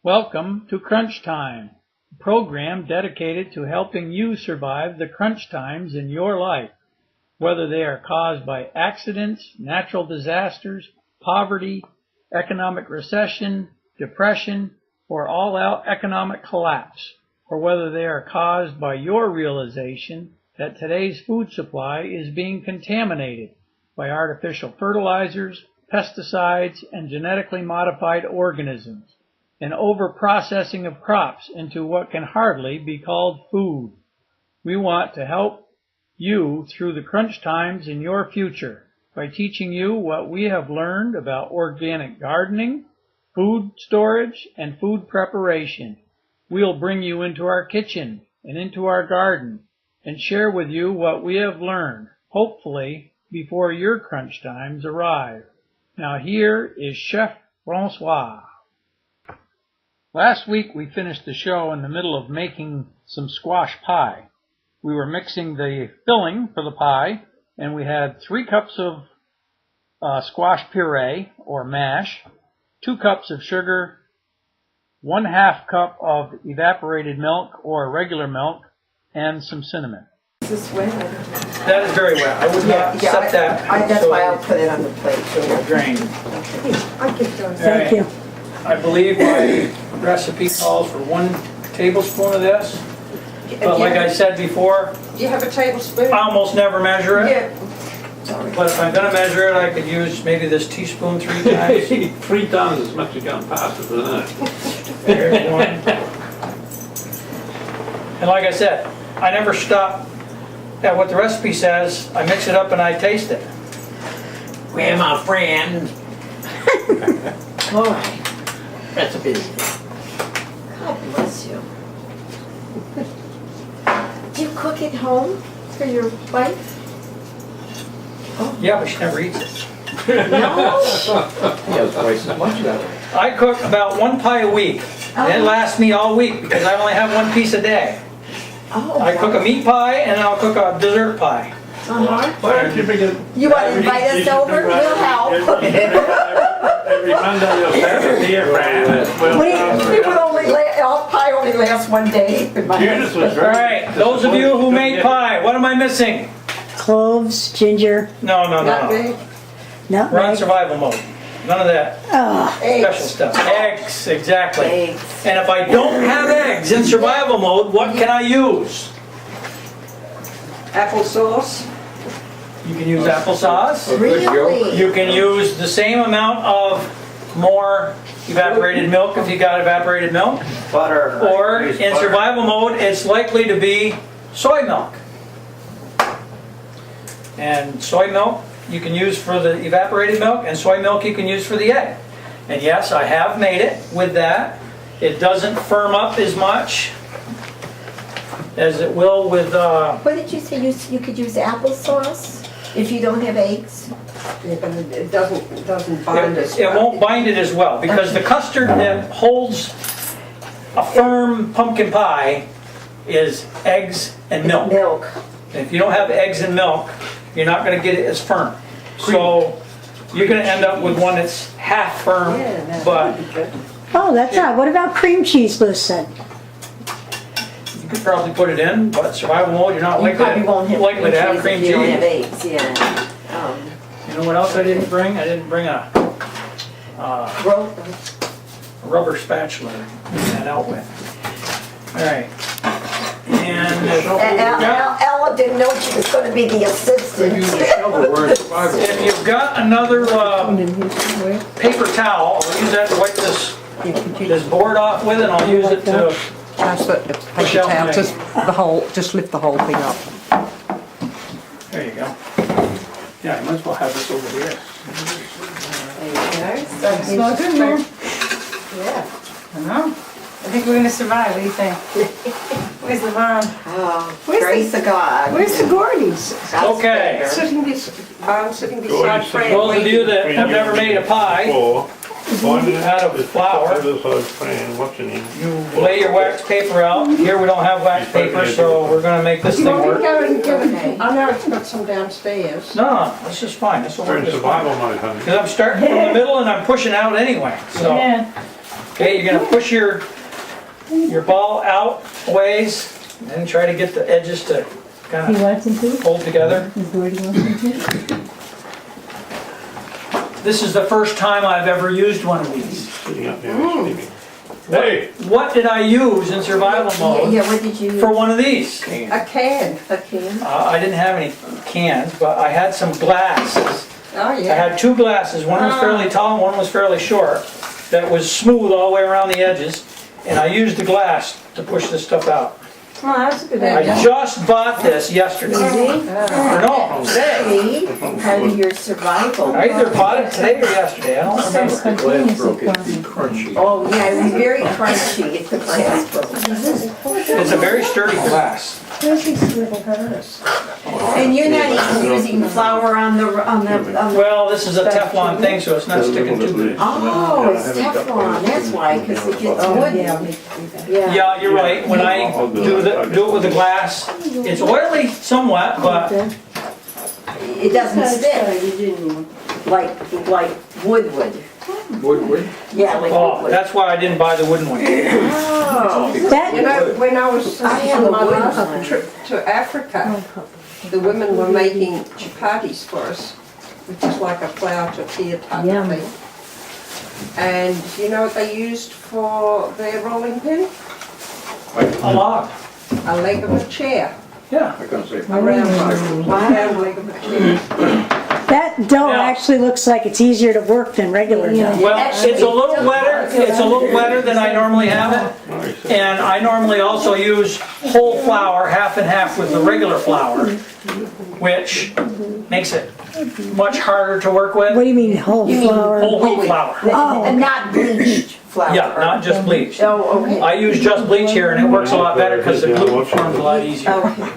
Welcome to Crunch Time, a program dedicated to helping you survive the crunch times in your life, whether they are caused by accidents, natural disasters, poverty, economic recession, depression, or all-out economic collapse, or whether they are caused by your realization that today's food supply is being contaminated by artificial fertilizers, pesticides, and genetically modified organisms, and over-processing of crops into what can hardly be called food. We want to help you through the crunch times in your future by teaching you what we have learned about organic gardening, food storage, and food preparation. We'll bring you into our kitchen and into our garden and share with you what we have learned, hopefully before your crunch times arrive. Now here is Chef Francois. Last week we finished the show in the middle of making some squash pie. We were mixing the filling for the pie, and we had 3 cups of squash puree or mash, 2 cups of sugar, 1/2 cup of evaporated milk or regular milk, and some cinnamon. Is this wet? That is very wet. I would not set that. That's why I'll put it on the plate. So it'll drain. I'll give those. Thank you. I believe my recipe calls for 1 tablespoon of this. But like I said before, Do you have a tablespoon? I almost never measure it. Yeah. Sorry. But if I'm going to measure it, I could use maybe this teaspoon 3 times. 3 times as much as you got past it, isn't it? There's 1. And like I said, I never stop at what the recipe says. I mix it up and I taste it. Well, my friend, Boy, that's a busy. God bless you. Do you cook at home for your wife? Yeah, but she never eats it. No. He has twice as much of that. I cook about 1 pie a week. And it lasts me all week because I only have 1 piece a day. Oh. I cook a meat pie and then I'll cook a dessert pie. Uh-huh. Why don't you bring it? You want to invite us over? We'll help. Every Monday or Saturday, Fran. Pie only lasts 1 day. Judas was All very. right, those of you who made pie, what am I missing? Cloves, ginger, No. Nutmeg, We're on nutmeg. survival mode. None of that special eggs. stuff. Eggs, exactly. Eggs. And if I don't have eggs in survival mode, what can I use? Applesauce. You can use applesauce. Really? You can use the same amount of more evaporated milk if you got evaporated milk. Butter. Or in survival mode, it's likely to be soy milk. And soy milk you can use for the evaporated milk, and soy milk you can use for the egg. And yes, I have made it with that. It doesn't firm up as much as it will with What did you say? You could use applesauce if you don't have eggs? Yeah, but it doesn't bind as it well. won't bind it as well, because the custard that holds a firm pumpkin pie is eggs and milk. Milk. And if you don't have eggs and milk, you're not going to get it as firm. So you're going to end up with one that's half firm, but Oh, that's odd. What about cream cheese loose then? you could probably put it in. But survival mode, you're not You probably won't have likely to have cream if you don't have cheese. eggs, yeah. You know what else I didn't bring? I didn't bring a rubber spatula to clean that out with. All right. And Ella didn't know she was going to be the assistant. if you've got another paper towel, I'll use that to wipe this board off with, and I'll use it to Just the paper out towel, my- just lift the whole thing up. There you go. Yeah, you might as well have this over here. It's not good, man. Yeah. I know. I think we're gonna survive. What do you think? Where's the mom? Oh, Where's grace of God. Where's the Gordys? God's Okay. favor. Sitting beside Fran. Those of you that have never made a pie, out of flour, Watching him. you lay your wax paper out. Here we don't have wax paper, so we're gonna make this You thing want me to work. go and give it? I know it's got some downstairs. No, this is fine. This will We're work in just fine. survival mode, honey. Because I'm starting from the middle and I'm pushing out anyway, so. Yeah. Okay, you're gonna push your ball out ways, and then try to get the edges to He kind of wants him to? hold together. Is Gordy wants him to? This is the first time I've ever used one of these. Sitting up there sleeping. Hey, What did I use in survival mode Yeah, what did you use? for one of these? A can. A can? I didn't have any cans, but I had some glasses. Oh, I yeah. had two glasses, one was fairly tall and one was fairly short, that was smooth all the way around the edges, and I used the glass to push this stuff out. Oh, that's a good I idea. just bought this yesterday. Or no, today. See, part of your survival. I either bought it today or yesterday, I don't So remember. spontaneous requirement. crunchy. Oh, yeah, it was very crunchy if the glass broke. It's a very sturdy glass. Where's these little hers? And you're not even using flour on the. Well, this is a Teflon thing, so it's not sticking too good. Oh, it's Teflon, that's why, because it gets wood. Yeah. Yeah, you're right, when I do it with the glass, it's oily somewhat, but It doesn't stick. Like wood would. wood. Yeah, like Oh, wood would. that's why I didn't buy the wooden one. Oh. You That, know, when I was I have on a my wood last one. trip to Africa, the women were making chapatis for us, which is like a flour tortilla type Yum. of thing. And you know what they used for their rolling pin? A log, A leg of a chair. yeah. I can't say. A round leg of a chair. that dough Now- actually looks like it's easier to work than regular dough. Well, it's a little wetter than I normally have it. And I normally also use whole flour, half and half with the regular flour, which makes it much harder to work What with. do you mean whole flour? Whole wheat flour. Oh, And not bleached flour. Yeah, not just bleached. Oh, okay. I use just bleach here and it works a lot better because the gluten forms a lot easier. Okay.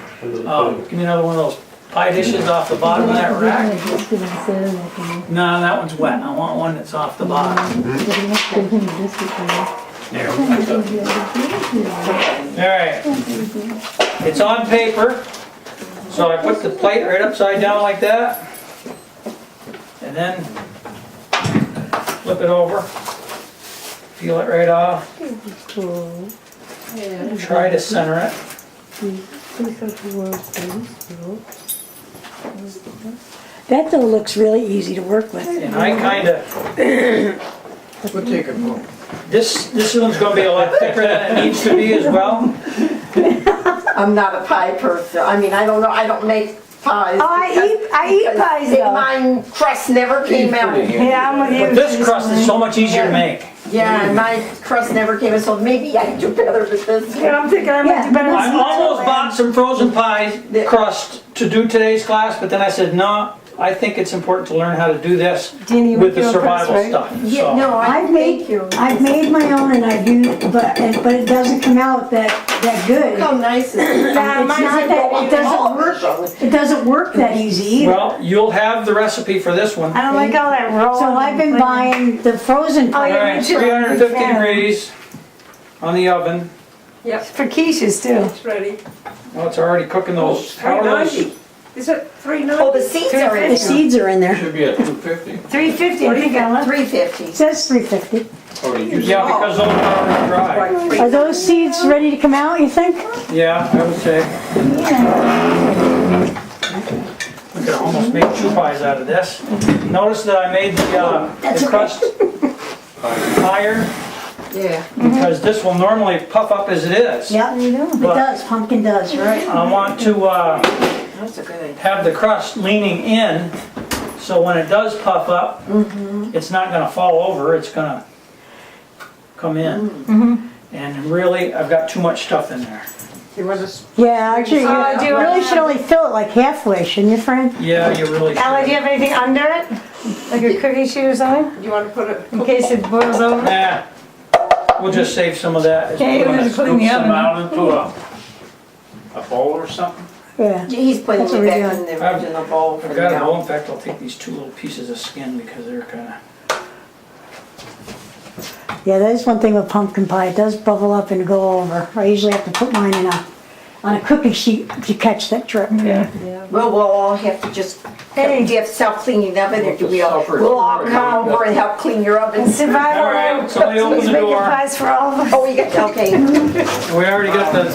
Give me another one of those pie dishes off the bottom of that rack. Just give him a soda and I can- No, that one's wet. I want one that's off the bottom. What do you want? Give him a biscuit. There. Alright. It's on paper. So I put the plate right upside down like that. And then flip it over. Peel it right off. Try to center it. that dough looks really easy to work with. And I kinda, We'll take it home. this one's gonna be a lot thicker than it needs to be as well. I'm not a pie person. I mean, I don't know, I don't make pies. Oh, I eat pies though. Mine crust never came out. Yeah, I'm with you. But this crust is so much easier to make. Yeah, and my crust never came out, so maybe I do better with this. Yeah, I'm thinking I might do better. I almost bought some frozen pie crust to do today's class, but then I said, no, I think it's important to learn how to do this Jeannie, you with the feel impressed, survival right? stuff. Yeah, So, no, I've made, I've made my own and I do, but it doesn't come out that good. How nice is it? It's not that, it doesn't work that easy either. well, you'll have the recipe for this one. I don't like all that roll. So I've been buying the frozen Oh, All pie. right, 350 degrees on the oven. For quiches too. It's ready. Well, it's already cooking those. How are those? 390. Is it 390? Oh, the seeds are in The there. seeds are in there. Should be at 250. 350, I think I left. 350. It says 350. Oh, you Yeah, because those are already dry. Are those seeds ready to come out, you think? Yeah, I would say. We could almost make two pies out of this. Notice that I made the crust higher Yeah. because this will normally puff up as it is. Yep, it does, pumpkin does, right? I want to That's a good idea. have the crust leaning in, so when it does puff up, it's not gonna fall over, it's gonna come in. And really, I've got too much stuff in there. You want to Yeah, actually, do you you really want- should only fill it like halfway, shouldn't you, Fran? Yeah, you really Ally, do you should. have anything under it? Like a cookie sheet or something? you want to put it? In case it boils over? Nah, we'll just save some of that. Okay, we'll just put it in the Scoop some oven. out into a bowl or something? Yeah. He's putting That's what it we're back doing. in the original bowl for I've got a bowl, now. in fact, I'll take these two little pieces of skin because they're kinda, Yeah, that is one thing with pumpkin pie, it does bubble up and go over. I usually have to put mine in a on a cookie sheet to catch that trip. Yeah. Well, we'll all have to just, do Hey. you have self-cleaning oven or do Suffer. we'll all come over and help clean your oven? Survival. All right, somebody open the Making door. pies for all of us. Oh, you got, okay. We already got the,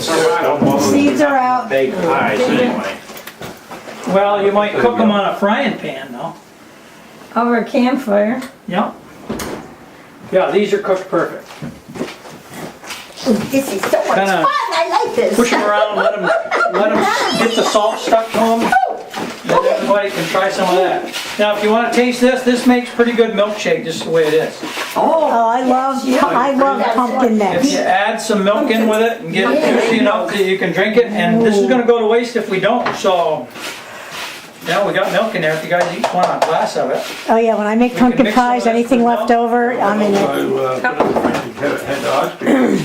Seeds are out. Baked pies anyway. well, you might cook them on a frying pan though. Over a campfire. Yep. Yeah, these are cooked perfect. This is so much Kinda fun, I like this. Push them around, let them get the salt stuck to them. Then everybody can try some of that. Now, if you want to taste this, this makes pretty good milkshake just the way it is. Oh, I love pumpkin If mix. you add some milk in with it and get it juicy enough that you can drink it, and this is gonna go to waste if we don't, so. Yeah, we got milk in there, if you guys each want a glass of it. Oh yeah, when I make pumpkin mix some pies, of that anything with left milk. over, I'm in it. Head ice cream.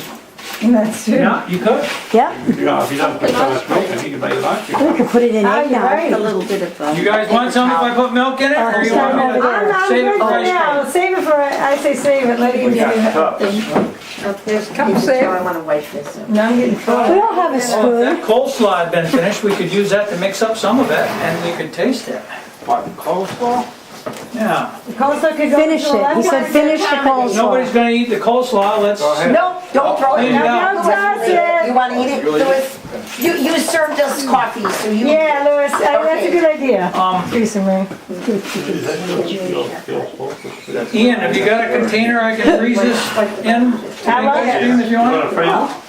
That's true. Yeah, you could. Yep, You know, if you don't put so much milk in, you can make it ice cream. we could put it in Oh, you're eggnog. right. A little bit of, You guys want some if I put milk in it, or you want me I'm to not save it good for for ice now. cream? Save it for, I say save it, let it We get got cups. There's I cups there. wanna wipe this up. Now I'm getting We full. all have a Well, if spoon. that coleslaw had been finished, we could use that to mix up some of it, and we could taste it. What, coleslaw? Yeah. The coleslaw could go Finish to the it. left. He said finish the Nobody's coleslaw. gonna eat the coleslaw, let's. Go ahead. No, don't throw it Clean it out. out. Don't toss it. You wanna eat it, Louis? You served us coffee, so you. Yeah, Louis, that's a good idea. Teresa Marie. Ian, have you got a container I can freeze this in? To make ice cream if you want?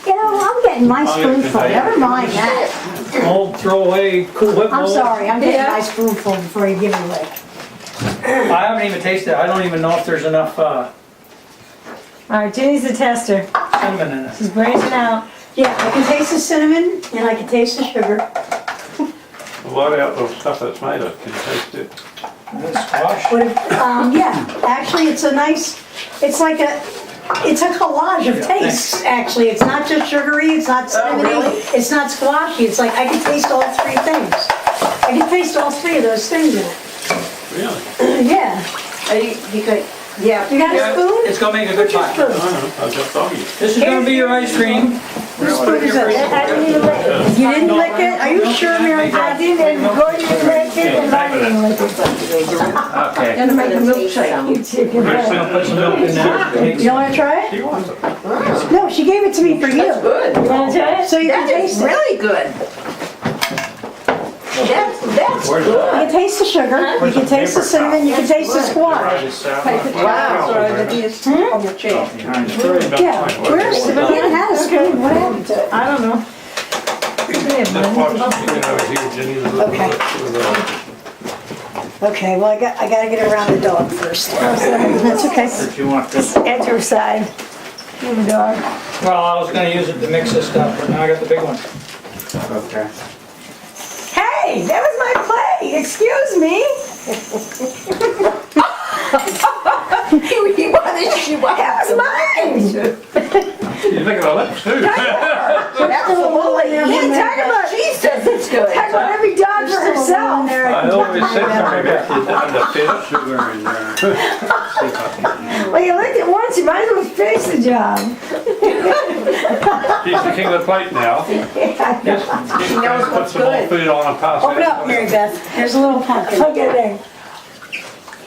You know, I'm getting my spoonful, never mind that. Old throwaway Cool Whip I'm mold. sorry, I'm getting Yeah. my spoonful before you give it away. I haven't even tasted it, I don't even know if there's enough All right, Jenny's the tester. cinnamon in it. She's branching out. Yeah, I can taste the cinnamon and I can taste the sugar. What about the stuff that's made of, can you taste it? Squash. Yeah, actually, it's a nice, it's like it's a collage of tastes, actually. It's not just sugary, it's not cinnamony, really? it's not squashy. It's like, I can taste all three things. I can taste all three of those things in it. Really? Yeah. You could, yeah. You got a Yeah, spoon? it's gonna make a good Where's your pie. I spoon? don't know, I just thought you. This is gonna be your ice cream. Whose spoon is that? I didn't even lick it. You didn't lick it? Are you sure, Mary? I didn't, and Gordy didn't lick it, and Marty didn't lick it. Okay. Gonna make a milkshake. You chicken. Put some milk in there. You wanna try it? He wants it. No, she gave it to me for you. Good. You wanna try it? So you can That is taste it. really good. That's Where's You good. can taste the sugar, you can taste the cinnamon, you can taste the squash. Wow, sorry, but it's on the chair. Yeah, where's, the banana had a spoon, what happened to it? I don't know. Let's watch, you know, here, Jenny, the little. Okay. Okay, well, I gotta get around the dog first. That's okay. If you want this. At your side. Give the dog. Well, I was gonna use it to mix this stuff, but now I got the big one. Okay. Hey, that was my plate. Excuse me. He wanted, she wanted. That was mine. You're looking at the lips too. Absolutely. You talk about- She says it's good. Talk about every dog for herself. I always said something about the fifth sugar in there. Well, you licked it once, you might as well finish the job. She's the king of the plate now. She knows Put what's some more good. food on and pass it. Open up, Mary Beth, there's a little pumpkin. Look at there.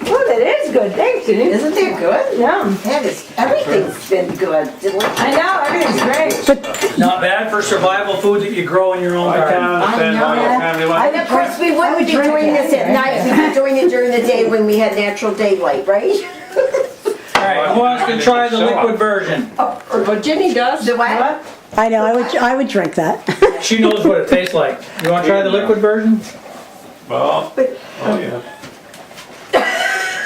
Oh, that is good. Thanks, Denise. Isn't that good? Yum. That is, everything's been good. I know, everything's great. Not bad for survival food that you grow in your own I can't garden. understand why your family And like. of course, we wouldn't be drink doing it. this at night, we'd be doing it during the day when we had natural daylight, right? Alright, who wants to try the liquid version? Well, Jenny does. The what? I know, I would drink that. She knows what it tastes like. You wanna try the liquid version? Well, oh yeah.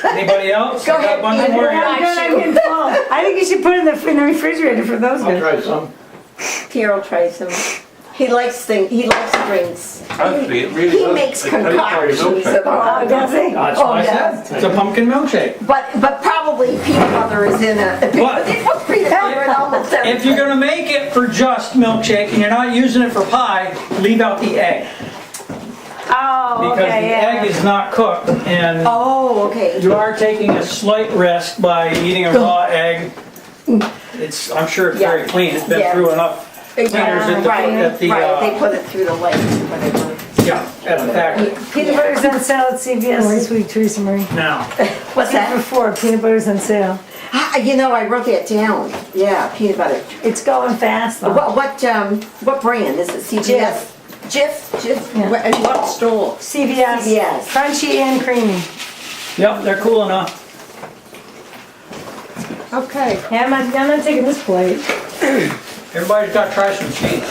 Anybody else? Go I got a ahead, bunch Ian. more I'm here. good, I'm getting full. I think you should put it in the refrigerator for those I'll guys. try some. Carol tries them. He likes drinks. Actually, it really He does. makes It tastes like a concoctions milkshake. of all. Oh, does he? That's Oh, what I yes. said. It's a pumpkin milkshake. But probably peanut butter is in it. But- They put peanut butter in almost everything. If you're gonna make it for just milkshake and you're not using it for pie, leave out the egg. Oh, Because the okay, egg yeah. is not cooked and Oh, okay. you are taking a slight risk by eating a raw egg. I'm sure it's very Yeah. clean, it's been Yeah. through enough cleaners at the, Right, at the, right, they put it through the lake, whatever. yeah, at the factory. Peanut butter's on sale at CVS this week, Teresa Marie. Now, What's that? Before, peanut butter's on sale. You know, I wrote that down. Yeah, peanut butter. It's going fast though. What brand? Is it CVS? Jif? Yeah. And what store? CVS. CVS. Crunchy and creamy. yep, they're cool enough. Okay. Yeah, I'm not taking this plate. Everybody's got to try some cheese.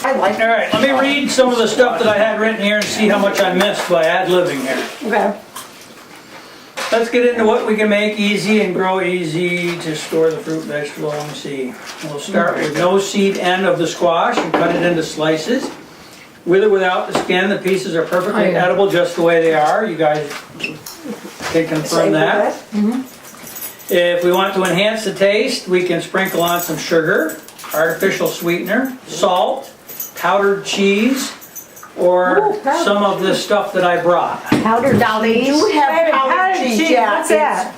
I like All right, let me read some of the stuff that I had written here and see how much I missed by ad-libbing here. Okay. Let's get into what we can make easy and grow easy to store the fruit, vegetable. Let me see. We'll start with no seed end of the squash and cut it into slices. With or without the skin, the pieces are perfectly edible just the way they are. You guys can confirm that. If we want to enhance the taste, we can sprinkle on some sugar, artificial sweetener, salt, powdered cheese, or some of this stuff that I brought. Powdered Now they cheese. do have powdered cheese, yeah. What's that?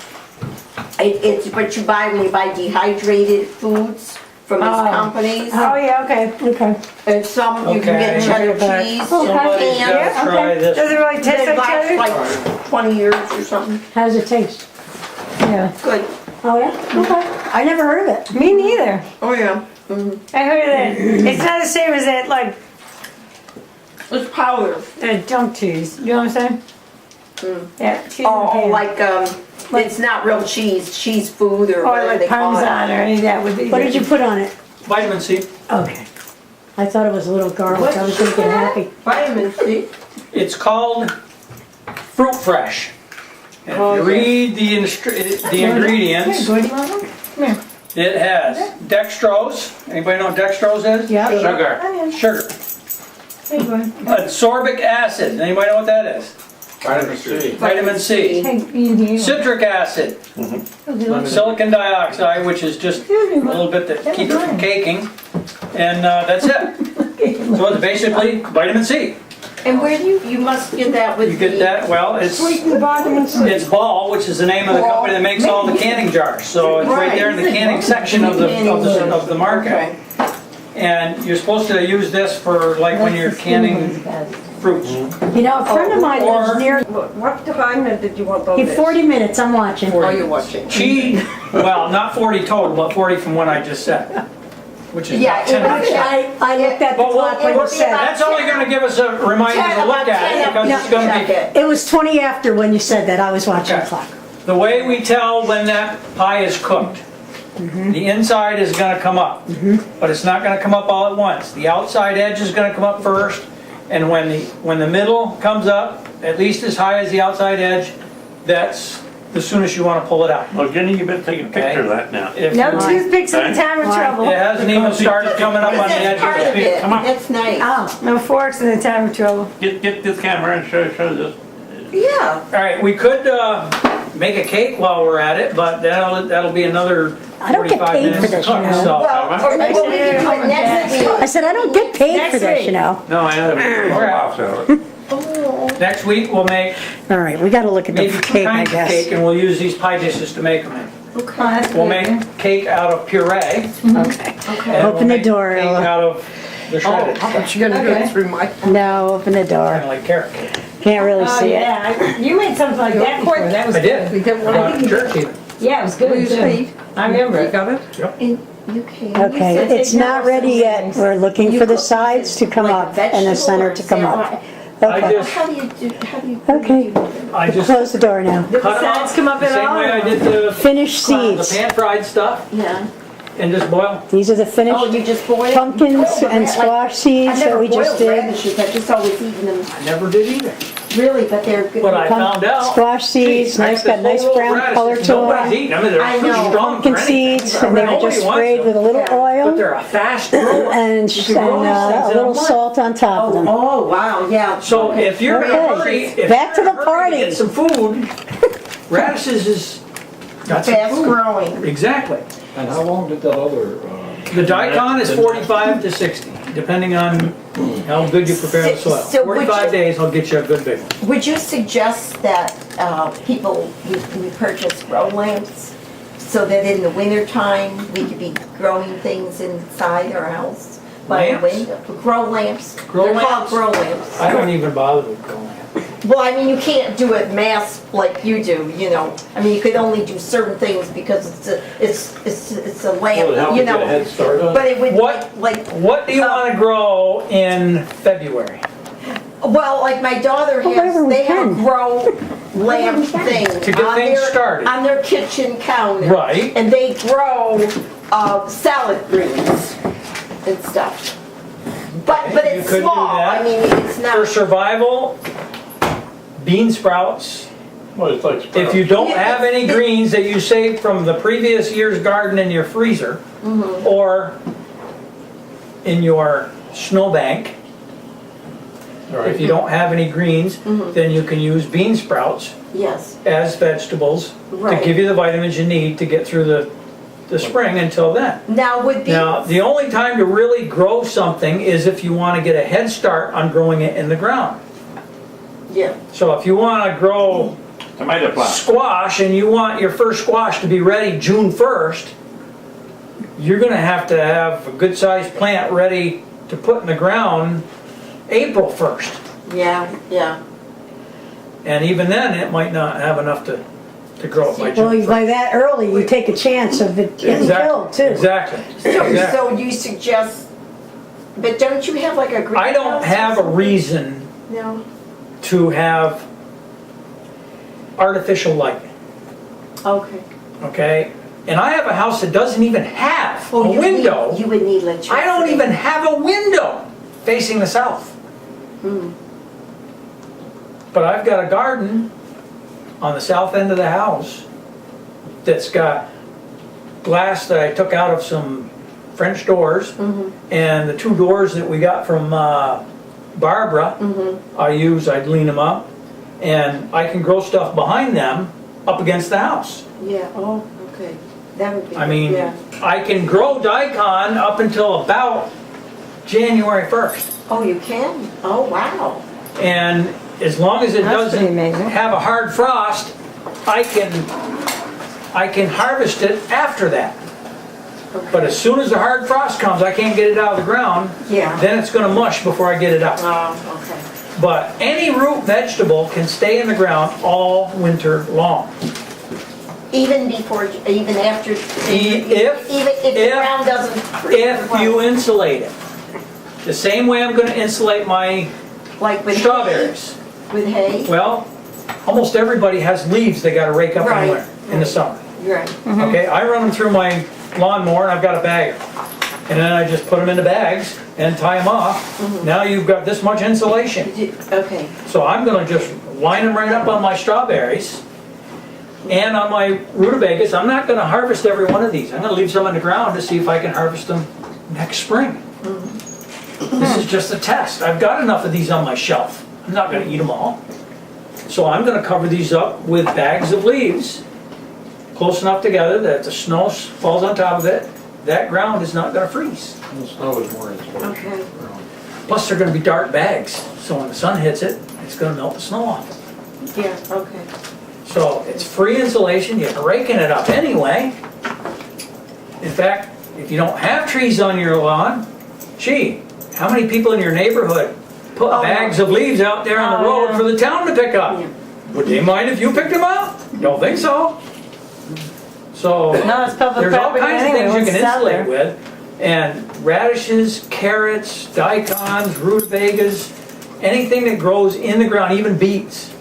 It's what you buy when you buy dehydrated foods from these companies. Oh, yeah, okay. And some you can get Okay. cheddar cheese. Somebody's canned. got to try Does it this. really taste They like last cheddar? like 20 years or something. How does it taste? Yeah. Good. Oh, yeah? Okay. I never heard of it. Me neither. Oh, yeah. I heard that. It's not the same as that, like, It's powder. junk cheese. You know what I'm saying? Yeah, cheese in a Oh, pan. like, it's not real cheese food or Or whatever like they call it. Parmesan or any of that would be. What did you put on it? Vitamin C. Okay. I thought it was a little garlic. What I was did you thinking put? happy. Vitamin C. It's called Fruit Fresh. And if you read the ingredients, What do you want one? Come here. it has dextrose. Anybody know what dextrose is? Yeah. Sugar. Oh, yeah. Sugar. Hey, boy. Ascorbic acid. Anybody know what that is? Vitamin C. Vitamin C. Hey, be in here. Citric acid. Silicon dioxide, which is just a little bit that keeps it from caking. And that's it. So it's basically vitamin C. And where do you must get that with You get that, well, it's Ball, which is the name of the company that makes all the canning jars. So it's right there in the canning section of the market. Okay. And you're supposed to use this for like when you're canning fruits. You know, a friend of mine lives Or- near, What time did you want those? he 40 minutes, I'm watching. Oh, you're watching. Cheese, well, not 40 total, but 40 from what I just said. Which is Yeah, about 10 minutes. I looked at the But clock when you said it. that's only gonna give us a reminder to look at it because it's gonna be, It was 20 after when you said that. I was watching the Okay. clock. the way we tell when that pie is cooked. The inside is gonna come up, but it's not gonna come up all at once. The outside edge is gonna come up first, and when the middle comes up, at least as high as the outside edge, that's the soonest you wanna pull it out. Well, Jenny, you better take a picture of that now. If No you- toothpicks in the time of Why? trouble. It hasn't even started coming up on the edge That's part of the of speak. it. Come on. That's nice. Oh, No forks in the time of trouble. Get this camera and show this. Yeah. All right, we could make a cake while we're at it, but that'll be another I don't get 45 paid minutes for to this, cook. you know. So, Well, or maybe we can do it next week. I said, I don't get paid for this, you know. No, I know. next week we'll make All right, we gotta look at the maybe two cake, I kinds of guess. cake, and we'll use these pie dishes to make them in. Oh, that's We'll good. make cake out of puree. Okay. and Open we'll the door, make cake Ella. out of the shredded, But you're gonna do it through my. No, open the kind door. of like carrot cake. Can't really Oh, see it. yeah. You made something like that before. That was I did. We got one. I think church even. Yeah, it was good Will you too. speak? I remember You it. got it? You can. Okay, said it's take not out ready some yet. things. We're looking You for the cook sides to come like a up and the vegetable center or to come up. salad? I Okay, just, How do you do, how do you? Okay. I just close the door now. Did cut the them sides off come up the at same all? way I did the Finished seeds. pan-fried stuff, Yeah. and just boil. These are the Oh, finished you just boil? pumpkins Oh, and like- squash seeds that we just I've did. never boiled radishes, I've just always eaten them, I never did either. really, but they're good. But I found out. Squash seeds, nice, got nice brown color to Nobody's them. eating them, they're I too know. strong Pumpkin for anything. seeds, and they were Nobody just wants sprayed them. with a little Yeah. But oil they're a fast grower. and can grow these things a in little a month. salt on top of them. Oh, wow, yeah. So if you're in a Okay. hurry, if Back to you're in the a hurry party. get some food, radishes is got some Fast food. growing. Exactly. And how long did that other, The daikon is 45 to 60, depending on how good you prepare the soil. So would 45 you- days, I'll get you a good big one. Would you suggest that people, you purchase grow lamps so that in the wintertime, we could be growing things inside our house by a Lamps? window. Grow lamps. Grow They're called lamps? grow lamps. I don't even bother with grow lamp. Well, I mean, you can't do it mass like you do, you know. I mean, you could only do certain things because it's a Will it lamp, help you you get a know. head start on it? But it would What- like, What do you want to grow in February? well, like my daughter whatever has, we they have a can. grow lamp thing. To get on things their- started. On their kitchen counter. Right. And they grow salad greens and stuff. But You it's could do small, that. I mean, it's For not, survival, bean sprouts. Well, it's like sprouts. If you don't Yeah, have any it's- greens that you saved from the previous year's garden in your freezer, Mm-hmm. or in your snowbank, Right. if you don't have any greens, Mm-hmm. then you can use bean sprouts yes, as vegetables to Right. give you the vitamins you need to get through the spring until then. now would be. Now, the only time to really grow something is if you want to get a head start on growing it in the ground. Yeah, So if you want to grow Tomato plant. squash and you want your first squash to be ready June 1st, you're gonna have a good sized plant ready to put in the ground April 1st. yeah, yeah. And even then, it might not have enough to grow it by Well, June 1st. by that early, you take a chance of it getting killed too. Exactly. So you suggest, but don't you have like a greenhouse? I don't have a reason No, to have artificial light, okay. okay? And I have a house that doesn't even have a Oh, you would need- window. You would need electricity. I don't even have a window facing the south. But I've got a garden on the south end of the house that's got glass that I took out of some French doors. And the two doors that we got from Barbara, I'd lean them up. And I can grow stuff behind them up against the house. Yeah, oh, okay. That would be. I mean, Yeah. I can grow daikon up until about January 1st. Oh, you can? Oh, wow. And as long as it That's pretty doesn't amazing. have a hard frost, I can harvest it after that. But as soon as the hard frost comes, I can't get it out of the ground, Yeah. then it's gonna mush before I get it out. Oh, okay. But any root vegetable can stay in the ground all winter long. Even before, even after, even if the ground doesn't. If you insulate it. The same way I'm gonna insulate my Like with hay? strawberries. With hay? Well, almost everybody has leaves they gotta rake up in Right, the winter, in the right. summer. Right. Okay, I run them through my lawnmower and I've got a bagger. And then I just put them into bags and tie them off. Now you've got this much insulation. Okay, So I'm gonna just line them right up on my strawberries and on my rutabagas. I'm not gonna harvest every one of these. I'm gonna leave some on the ground to see if I can harvest them next spring. This is just a test. I've got enough of these on my shelf. I'm not gonna eat them all. So I'm gonna cover these up with bags of leaves, close enough together that the snow falls on top of it. That ground is not gonna freeze. The snow is more insulation. okay. Plus, they're gonna be dark bags, so when the sun hits it, it's gonna melt the snow off. Yeah, okay. So it's free insulation, you're raking it up anyway. In fact, if you don't have trees on your lawn, gee, how many people in your neighborhood put Oh, bags of leaves out there on the Oh, road yeah. for the town to pick up? Yeah. Would they mind if you picked them up? Don't think so. So, No, it's public there's all property kinds of anyway, things you once can it's out insulate there. with. And radishes, carrots, daikons, rutabagas, anything that grows in the ground, even beets,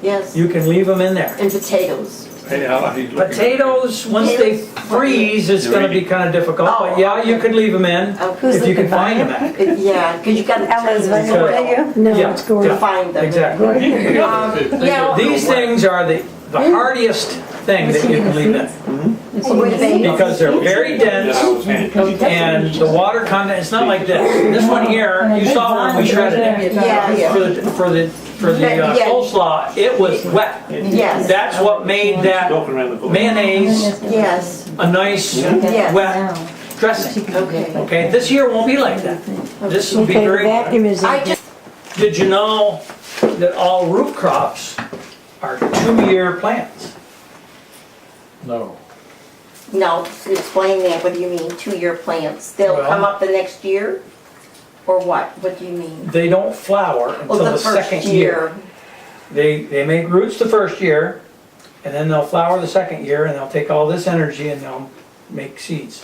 Yes, you can leave them in there. and potatoes. Hey, how he's looking. Potatoes, once they freeze, it's gonna be kinda difficult, but yeah, you could leave them in Okay. if you can find them at. Yeah, because you gotta Ella's train vitamin them you? No, Yeah, it's going. yeah. to find them. Exactly. Now, These things are the hardiest thing that you can leave in, would they, because they're very dense, and the water content, it's not like this. This one here, you saw when we shredded it. yeah, For the Yeah. coleslaw, it was wet. yes, That's what made that Walking around the bush. mayonnaise yes, a nice, Yes. wet dressing. okay. Okay, this year won't be like that. This will be Okay, the very, vacuum is. I just, did you know that all root crops are 2-year plants? No. No, explain that, what do you mean, 2-year plants? They'll Well- come up the next year? Or what? What do you mean? They don't flower Oh, until the second year. They make roots the first year, and then they'll flower the second year, and they'll take all this energy and they'll make seeds.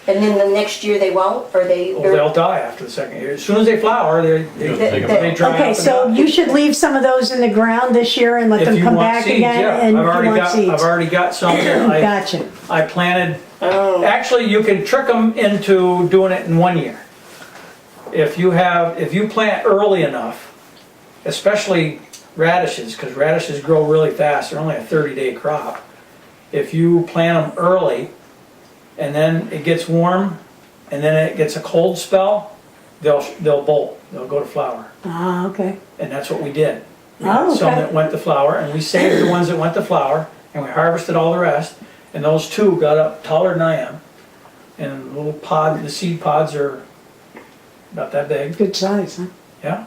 And then the next year they won't, or they? Well, they'll die after the second year. As soon as they flower, they dry up. Okay, and so die. you should leave some of those in the ground this year and let If them you come want back seeds, again, yeah. and I've if you already want seeds. I've already got some that Gotcha. I planted. Oh, Actually, you can trick them into doing it in 1 year. If you plant early enough, especially radishes, because radishes grow really fast, they're only a 30-day crop. If you plant them early, and then it gets warm, and then it gets a cold spell, they'll bolt, they'll go to flower. Ah, okay. And that's what we did. We Oh, had some okay. that went to flower, and we saved the ones that went to flower, and we harvested all the rest, and those 2 got up taller than I am. And little the seed pods are about that big, Good size, huh? yeah.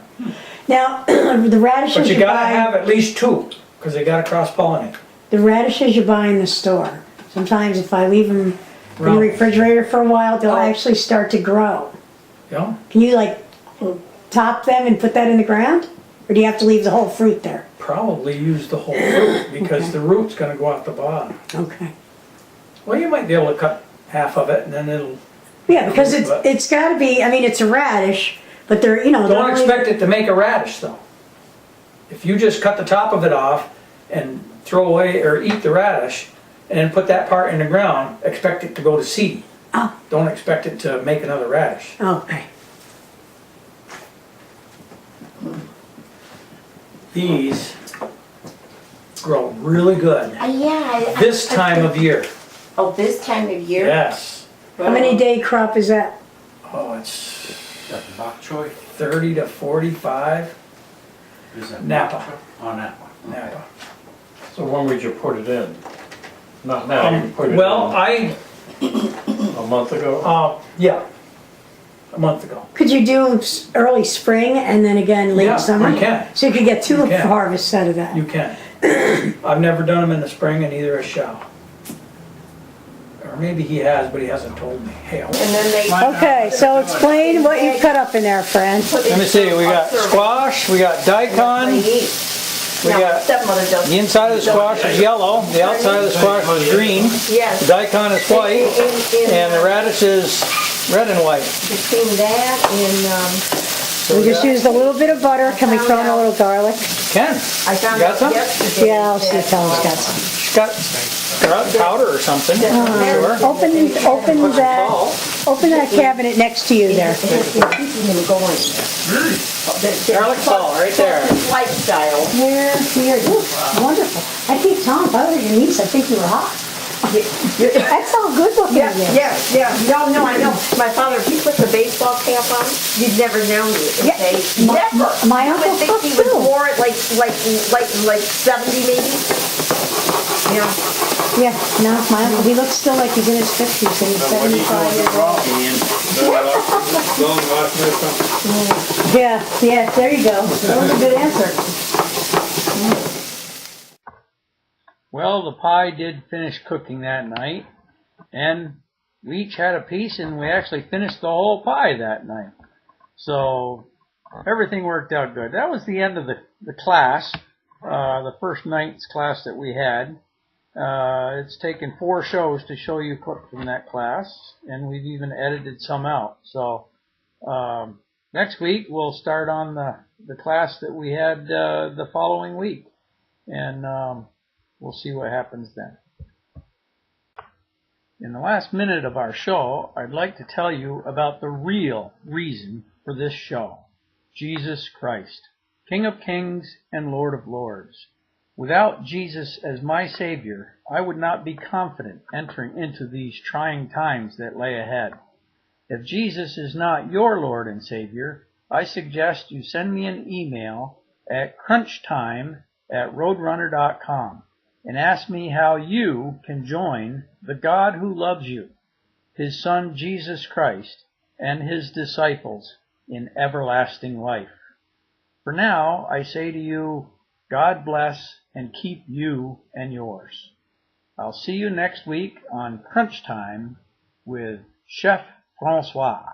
Now, the radishes But you you gotta buy, have at least 2, because they gotta cross-pollinate. the radishes you buy in the store, sometimes if I leave them in the Right. refrigerator for a while, they'll Oh. actually start to grow. You know, Can you like top them and put that in the ground? Or do you have to leave the whole fruit there? probably use the whole fruit, because Okay. the root's gonna go out the bottom. Okay. Well, you might be able to cut half of it, and then it'll, Yeah, because But- it's gotta be, I mean, it's a radish, but they're, they're don't only- expect it to make a radish, though. If you just cut the top of it off and throw away or eat the radish, and then put that part in the ground, expect it to go to seed. Oh. Don't expect it to make another radish. Okay. These grow really good yeah. this time of year. Oh, this time of year? Yes. How many day crop is that? Oh, it's That bok choy, 30 to 45 is that Napa. bok choy? On that one. Napa. So when would you put it in? Not now, you put it Well, in a month ago? yeah, a month ago. Could you do early spring and then again Yeah, late summer? you can. So you could get 2 You can. harvests out of that. You can. I've never done them in the spring, and neither has Shao. Or maybe he has, but he hasn't told me. Hey, I want- And then they. Okay, so explain what you cut up in there, Fran. Let me see, we got squash, we got daikon, we No, got, stepmother does. the inside of the squash is yellow, the outside of the squash is green, the Yes. daikon is white, and the radish is red and white. Between that and, So We just got- used a little bit of butter. Can we throw in a little garlic? Ken, I found Got out some? yesterday. Yeah, I'll see that, if Helen's got some. she's got garlic powder or something, sure. Open that cabinet next to you there. Keeping him going. Garlic salt, right there. Lifestyle. Here, ooh, wonderful. I think, Tom, if I was your niece, I think you were hot. That's all good looking Yeah, in there. yeah. No, I know. My father, if he put the baseball cap on, you'd never know me, Yeah, okay? my- Never. my You would uncle think cooked he was too. more at like 70 maybe. Yeah. Yeah, no, my uncle, he looks still like he's in his 50s and he's 75 years old. Yeah, there you go. That was a good answer. Well, the pie did finish cooking that night, and we each had a piece, and we actually finished the whole pie that night. So everything worked out good. That was the end of the class, the first night's class that we had. It's taken 4 shows to show you cook from that class, and we've even edited some out. So next week we'll start on the class that we had the following week, and we'll see what happens then. In the last minute of our show, I'd like to tell you about the real reason for this show: Jesus Christ, King of Kings and Lord of Lords. Without Jesus as my Savior, I would not be confident entering into these trying times that lay ahead. If Jesus is not your Lord and Savior, I suggest you send me an email at crunchtime@roadrunner.com and ask me how you can join the God who loves you, His Son Jesus Christ, and His disciples in everlasting life. For now, I say to you, God bless and keep you and yours. I'll see you next week on Crunch Time with Chef Francois.